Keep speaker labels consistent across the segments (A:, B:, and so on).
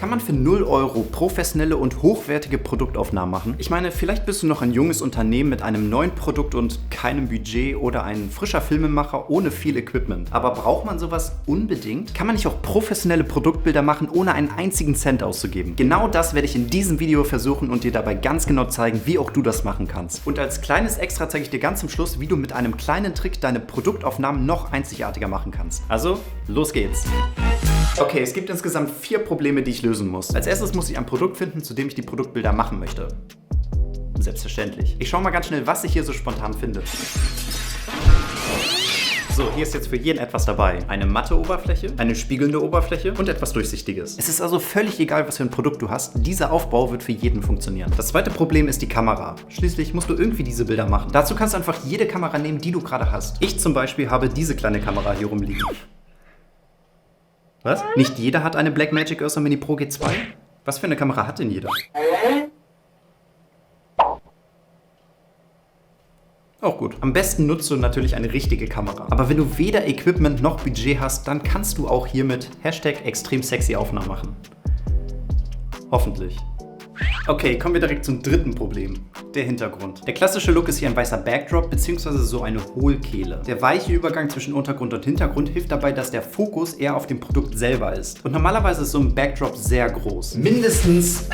A: Kann man für 0 € professionelle und hochwertige Produktaufnahmen machen? Ich meine, vielleicht bist du noch ein junges Unternehmen mit einem neuen Produkt und keinem Budget oder ein frischer Filmemacher ohne viel Equipment. Aber braucht man sowas unbedingt? Kann man nicht auch professionelle Produktbilder machen, ohne einen einzigen Cent auszugeben? Genau das werde ich in diesem Video versuchen und dir dabei ganz genau zeigen, wie auch du das machen kannst. Und als kleines Extra zeige ich dir ganz zum Schluss, wie du mit einem kleinen Trick deine Produktaufnahmen noch einzigartiger machen kannst. Also, los geht's! Okay, es gibt insgesamt 4 Probleme, die ich lösen muss. Als erstes muss ich ein Produkt finden, zu dem ich die Produktbilder machen möchte. Selbstverständlich. Ich schaue mal ganz schnell, was ich hier so spontan finde. So, hier ist jetzt für jeden etwas dabei. Eine matte Oberfläche, eine spiegelnde Oberfläche und etwas Durchsichtiges. Es ist also völlig egal, was für ein Produkt du hast. Dieser Aufbau wird für jeden funktionieren. Das zweite Problem ist die Kamera. Schließlich musst du irgendwie diese Bilder machen. Dazu kannst du einfach jede Kamera nehmen, die du gerade hast. Ich zum Beispiel habe diese kleine Kamera hier rumliegen. Was? Nicht jeder hat eine Blackmagic Ursa Mini Pro G2? Was für eine Kamera hat denn jeder? Auch gut. Am besten nutzt du natürlich eine richtige Kamera. Aber wenn du weder Equipment noch Budget hast, dann kannst du auch hiermit extrem sexy Aufnahmen machen. Hoffentlich. Okay, kommen wir direkt zum dritten Problem. Der Hintergrund. Der klassische Look ist hier ein weißer Backdrop bzw. so eine Hohlkehle. Der weiche Übergang zwischen Untergrund und Hintergrund hilft dabei, dass der Fokus eher auf dem Produkt selber ist. Und normalerweise ist so ein Backdrop sehr groß. Mindestens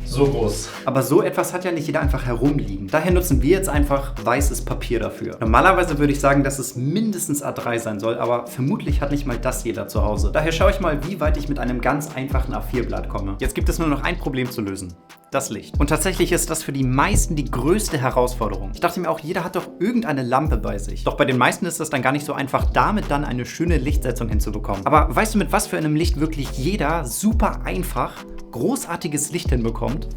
A: so groß. Aber so etwas hat ja nicht jeder einfach herumliegen. Daher nutzen wir jetzt einfach weißes Papier dafür. Normalerweise würde ich sagen, dass es mindestens A3 sein soll, aber vermutlich hat nicht mal das jeder zu Hause. Daher schaue ich mal, wie weit ich mit einem ganz einfachen A4-Blatt komme. Jetzt gibt es nur noch ein Problem zu lösen. Das Licht. Und tatsächlich ist das für die meisten die größte Herausforderung. Ich dachte mir auch, jeder hat doch irgendeine Lampe bei sich. Doch bei den meisten ist es dann gar nicht so einfach, damit dann eine schöne Lichtsetzung hinzubekommen. Aber weißt du, mit was für einem Licht wirklich jeder super einfach großartiges Licht hinbekommt?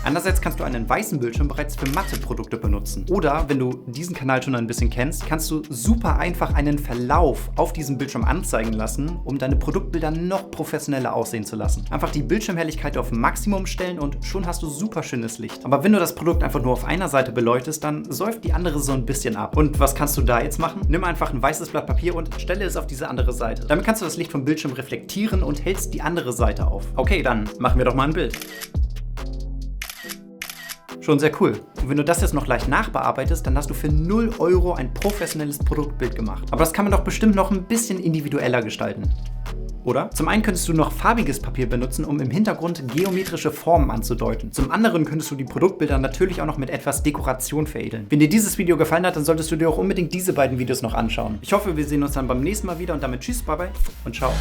A: Andererseits kannst du einen weißen Bildschirm bereits für Matte-Produkte benutzen. Oder, wenn du diesen Kanal schon ein bisschen kennst, kannst du super einfach einen Verlauf auf diesem Bildschirm anzeigen lassen, um deine Produktbilder noch professioneller aussehen zu lassen. Einfach die Bildschirmhelligkeit auf Maximum stellen und schon hast du super schönes Licht. Aber wenn du das Produkt einfach nur auf einer Seite beleuchtest, dann säuft die andere so ein bisschen ab. Und was kannst du da jetzt machen? Nimm einfach ein weißes Blatt Papier und stelle es auf diese andere Seite. Damit kannst du das Licht vom Bildschirm reflektieren und hältst die andere Seite auf. Okay, dann machen wir doch mal ein Bild. Schon sehr cool. Und wenn du das jetzt noch leicht nachbearbeitest, dann hast du für 0 € ein professionelles Produktbild gemacht. Aber das kann man doch bestimmt noch ein bisschen individueller gestalten. Oder? Zum einen könntest du noch farbiges Papier benutzen, um im Hintergrund geometrische Formen anzudeuten. Zum anderen könntest du die Produktbilder natürlich auch noch mit etwas Dekoration veredeln. Wenn dir dieses Video gefallen hat, dann solltest du dir auch unbedingt diese beiden Videos noch anschauen. Ich hoffe, wir sehen uns dann beim nächsten Mal wieder und damit tschüss, bye bye und ciao.